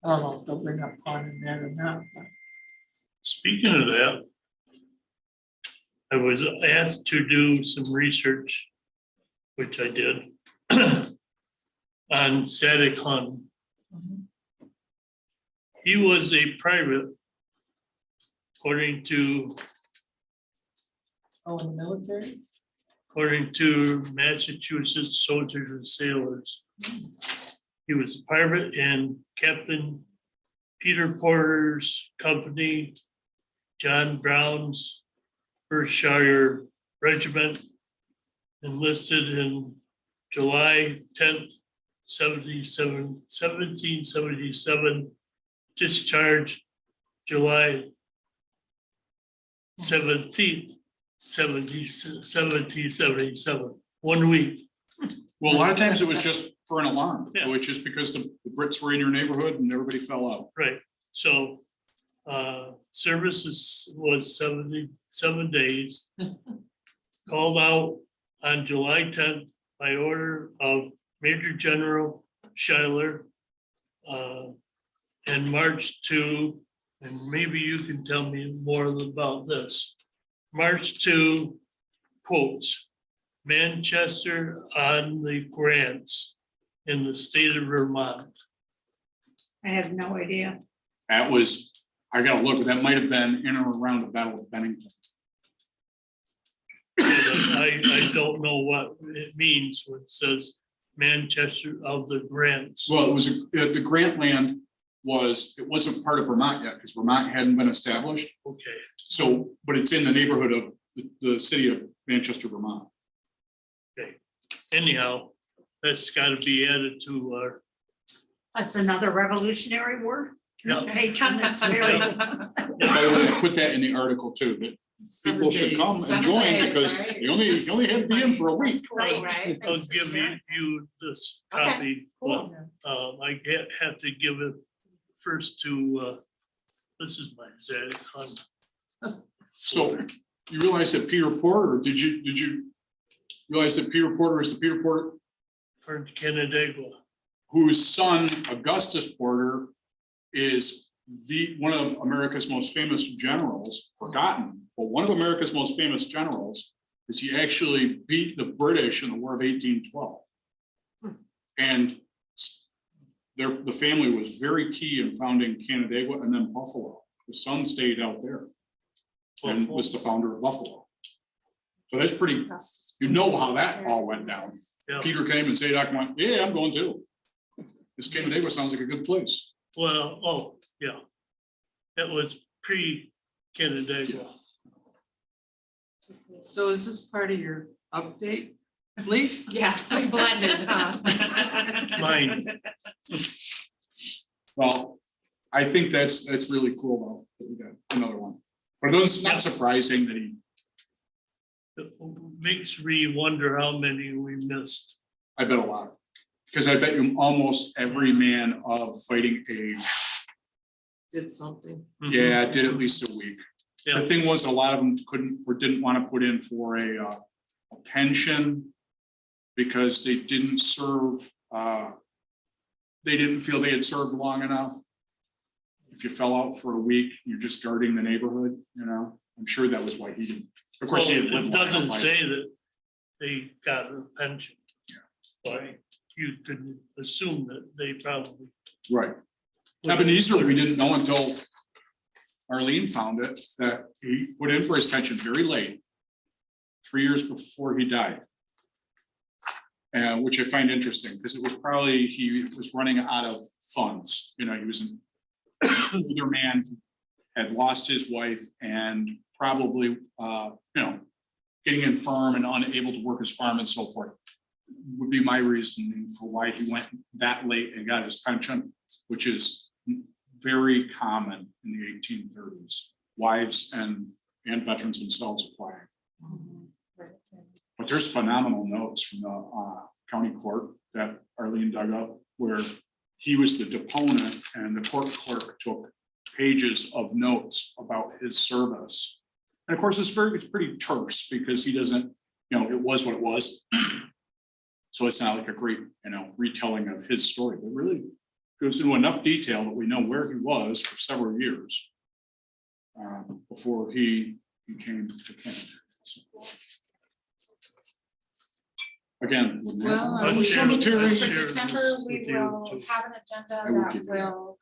I don't know if they'll bring up Hun in that or not, but Speaking of that, I was asked to do some research, which I did, on Sadek Hun. He was a private, according to oh, in the military? Massachusetts Soldiers and Sailors. He was a pirate in Captain Peter Porter's company, John Brown's Berkshire Regiment, enlisted in July 10th, 1777, discharged July 17th, 1777, 1 week. Well, a lot of times it was just for an alarm. Yeah. It was just because the Brits were in your neighborhood and everybody fell out. Right, so services was 77 days. Called out on July 10th by order of Major General Schuyler. And marched to, and maybe you can tell me more about this. Marched to, quotes, Manchester on the Grants in the state of Vermont. I have no idea. That was, I gotta look, that might have been in or around the Battle of Bennington. I don't know what it means when it says Manchester of the Grants. Well, it was, the Grant land was, it wasn't part of Vermont yet because Vermont hadn't been established. Okay, So, but it's in the neighborhood of the city of Manchester, Vermont. anyhow, that's got to be added to our, That's another Revolutionary War. Yeah. Patron, it's very. By the way, I put that in the article too, that people should come and 7 join days, because right? you only had to be in for a week. Right, right. I'll Thanks for give sharing. you this Okay, copy. But cool. I have to give it first to, this is my Zadok Hunt. So you realize that Peter Porter, did you realize that Peter Porter is the Peter Porter For Canandaigua. whose son Augustus Porter is one of America's most famous generals, forgotten, but one of America's most famous generals is he actually beat the British in the War of 1812. And the family was very key in founding Canandaigua and then Buffalo. The son stayed out there and was the founder of Buffalo. So that's pretty, you know how that all went down. Yeah. Peter came and Zadok went, yeah, I'm going too. This Canandaigua sounds like a good place. Well, oh, yeah. It was pre-Canandaigua. So is this part of your update, Lee? Yeah, we blended, huh? Mine. Well, I think that's really cool though, that we got another one. But it was not surprising that he, It makes me wonder how many we missed. I bet a lot. Because I bet you almost every man of fighting age, Did something. yeah, did at least a week. The Yeah. thing was, a lot of them couldn't or didn't want to put in for a pension because they didn't serve, they didn't feel they had served long enough. If you fell out for a week, you're just guarding the neighborhood, you know, I'm sure that was why he didn't. Of course, he Well, didn't live it long doesn't enough. say that they got a pension. But you could assume that they probably. Right. Ebenezer, we didn't know until Arlene found it, that he put in for his pension very late, 3 years before he died. And which I find interesting, because it was probably, he was running out of funds, you know, he was an older man, had lost his wife and probably, you know, getting infirm and unable to work his farm and so forth. Would be my reasoning for why he went that late and got his pension, which is very common in the 1830s. Wives and veterans themselves applying. But there's phenomenal notes from the county court that Arlene dug up, where he was the deponent and the court clerk took pages of notes about his service. And of course, it's pretty terse because he doesn't, you know, it was what it was. So it's not like a great, you know, retelling of his story, but really goes into enough detail that we know where he was for several years before he came to Canada. Again. Well, But we cemetery- For December, we with you will too. have an I will agenda give that you will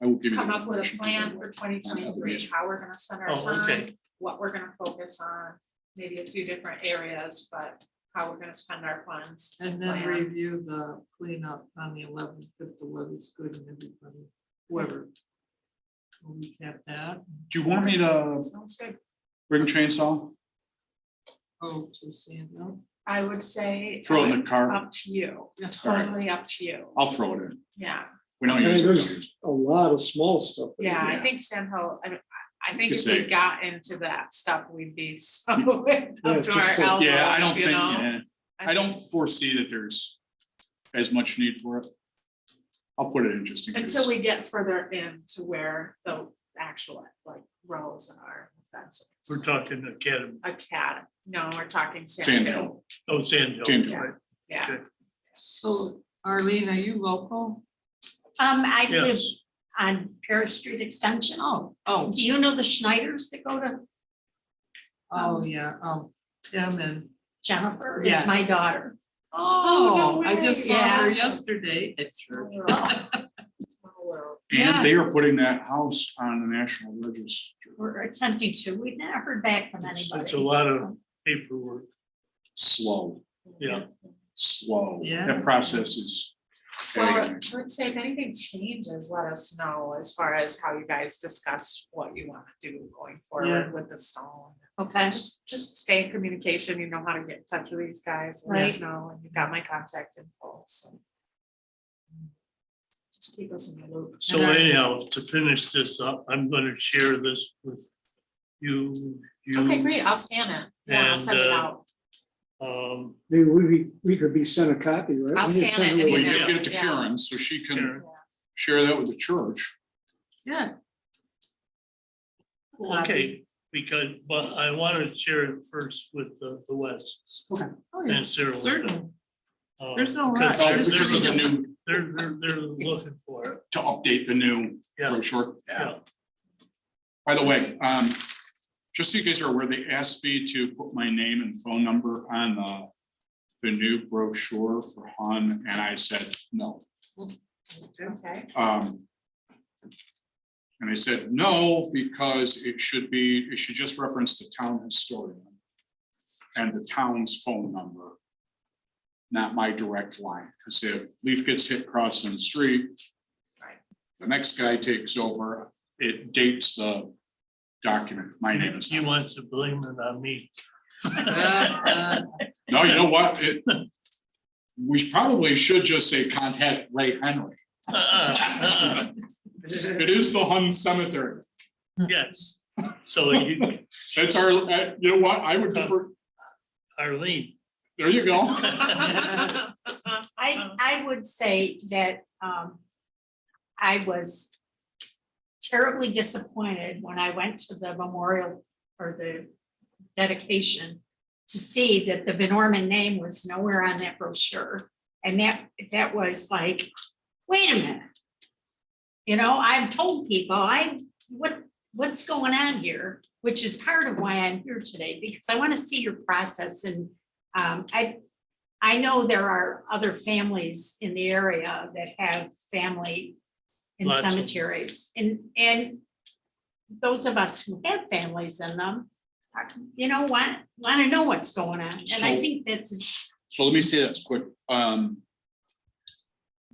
I will give you come the up with a information. plan for 2023, how we're gonna spend our Oh, okay. time, what we're gonna focus on, maybe a few different areas, but how we're gonna spend our funds. And then plan. review the cleanup on the 11th, if the weather's good and everybody, whoever. We'll recap that. Do you want me to Sounds good. bring chainsaw? Oh, to Sandhill. I would say. Throw it in the car? Up to you, Yeah. totally up to you, I'll throw it in. yeah, We don't I mean, use there's it. a lot of small stuff. yeah, I Yeah. think Sandhill, I think You if say- we got into that stuff, we'd be so up it's to our just a- elbows, Yeah, I don't you think, know? yeah, I don't foresee that there's as much need for it. I'll put it in just in case. Until we get further into where the actual like rows are, fences. We're talking academy. A cat, no, we're talking Sand Sand Hill. Hill, Oh, Sand Hill. Sand Hill. right. yeah. Okay. So Arlene, are you local? I live Yes, on Paris Street Extension. Oh, Do you know the Schneiders that go to yeah, Tim and, Jennifer? Yeah. Is my daughter. oh, no I just saw her way. yesterday. Small world. Small world. And they are putting that house on the National Register. We're attempting to. We've not heard back from it's a anybody. lot of paperwork. Slow, Yeah. slow. Yeah. That process is. Well, I agonizing. would say if anything changes, let us know as far as how you guys discuss what you want to do going forward with the stone. Okay, Just stay in communication, you know how to get in touch with these guys, let us Right. know, and you've got my contact info, so. Just keep us in the loop. So And I- anyhow, to finish this up, I'm gonna share this with you. Okay, great, I'll scan it, yeah, I'll And, send it out, Maybe we could be sent a copy, right? I'll We need to scan send it and away. We email can get it to Yeah. Karen so she can Karen. share that with the church. Yeah. Okay, because, but I want to share it first with the Wests Oh, yeah, and Sarah. certainly. Uh, There's no because rush. Oh, they're- because of the they're- new, They're looking for it. to update the new Yeah. brochure. Yeah. By the way, just so you guys are aware, they asked me to put my name and phone number on the the new brochure for Hun, and I said, no. Okay. And I said, no, because it should just reference the town historian and the town's phone number, not my direct line, because if leaf gets hit crossing the street, the next guy takes over, it dates the document. My name is. You want to blame it on me. No, you know what? We probably should just say contact Ray Henry. It is the Hun Cemetery. Yes, so you, That's our, you know what? I would prefer, Arlene. there you go. I would say that I was terribly disappointed when I went to the memorial or the dedication to see that the Van Orman name was nowhere on that brochure. And that was like, wait a minute. You know, I've told people, what's going on here, which is part of why I'm here today, because I want to see your process. And I know there are other families in the area that have family in Lots of them. cemeteries, and those of us who have families in them, you know, want to know what's going on. And I So- think that's, So let me say this quick.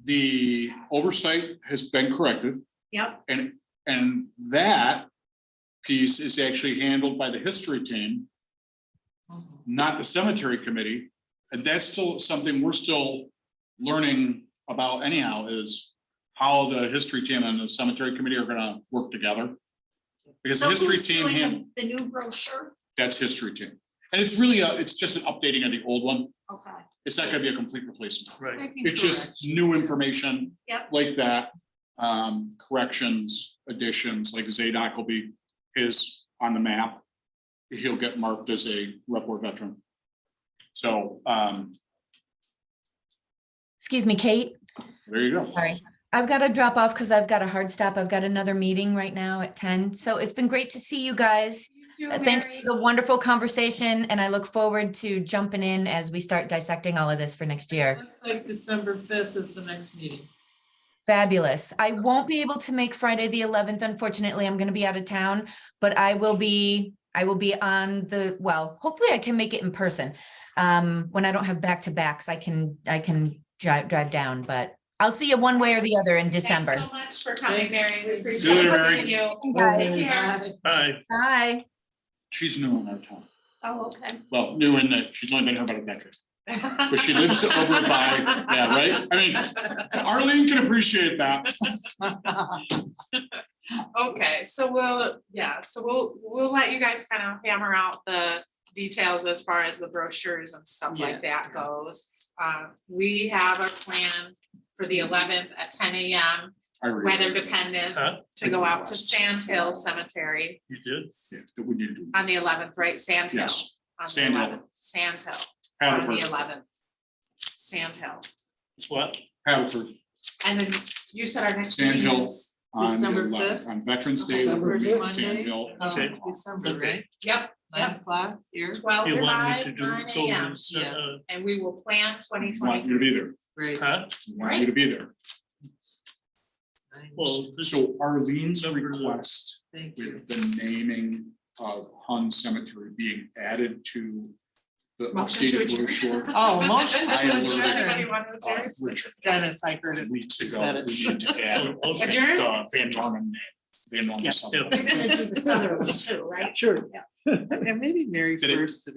The oversight has been corrected, yep, and that piece is actually handled by the history team, not the cemetery committee. And that's still something we're still learning about anyhow, is how the history team and the cemetery committee are gonna work together. Because the so history who's team, doing the new brochure? that's history team. And it's really, it's just an updating of the old one. Okay. It's not gonna be a complete replacement. Right, It's just new information. Yep. Like that, corrections, additions, like Zadok will be his on the map. He'll get marked as a Rep War veteran. So, Excuse me, Kate. there you go. Sorry. I've got to drop off because I've got a hard stop. I've got another meeting right now at 10. So it's been great to see you guys. Thanks for the wonderful conversation, and I look forward to jumping in as we start dissecting all of this for next year. Looks like December 5th is the next meeting. Fabulous. I won't be able to make Friday the 11th. Unfortunately, I'm going to be out of town, but I will be on the, well, hopefully I can make it in person. When I don't have back-to-backs, I can drive down, but I'll see you one way or the other in December. Thanks so much for coming, Thanks. Mary. We See you later, appreciate Mary. you. Bye. Take care. hi, Bye. She's new in our town. Oh, okay. Well, new in that she's only been here about a decade, but she lives over by, yeah, right? I mean, Arlene can appreciate that. Okay, so we'll let you guys kind of hammer out the details as far as the brochures and stuff like that goes. We have a plan for the 11th at 10 a.m. I agree. weather dependent huh, to go out to Sand Hill Cemetery you did? Yeah, that we need to do. on the 11th, right? Sand Hill. Yes. On the Sand Hill. 11th. Sand Hill on the Haverford, 11th. Sand Hill. What? Haverford, And then you said our next Sand meeting Hill. is, on the December 11th, 5th? on Veterans Day. the December 1st, 5th. Sandhill. Okay. December, right? yep, 9 o'clock here, 12 You to want me 5, to do, 9 go a.m. to, Yeah. And we will plan Want you to 2023. be there. great. huh? Want you to be there. Well, this, So Arlene's Number- request Thank you. with the naming of Hun Cemetery being added to the Motion to updated adjourn. brochure. Oh, motion I to alerted- Does anybody adjourn. want to adjourn? Richard, Dennis, I heard it. weeks You ago, said it. we need to add okay, Adjourn? the Van Dormen name. Van Dormen Yeah. Cemetery. You're gonna do the southern one too, right? Sure. And maybe Mary Did it- first.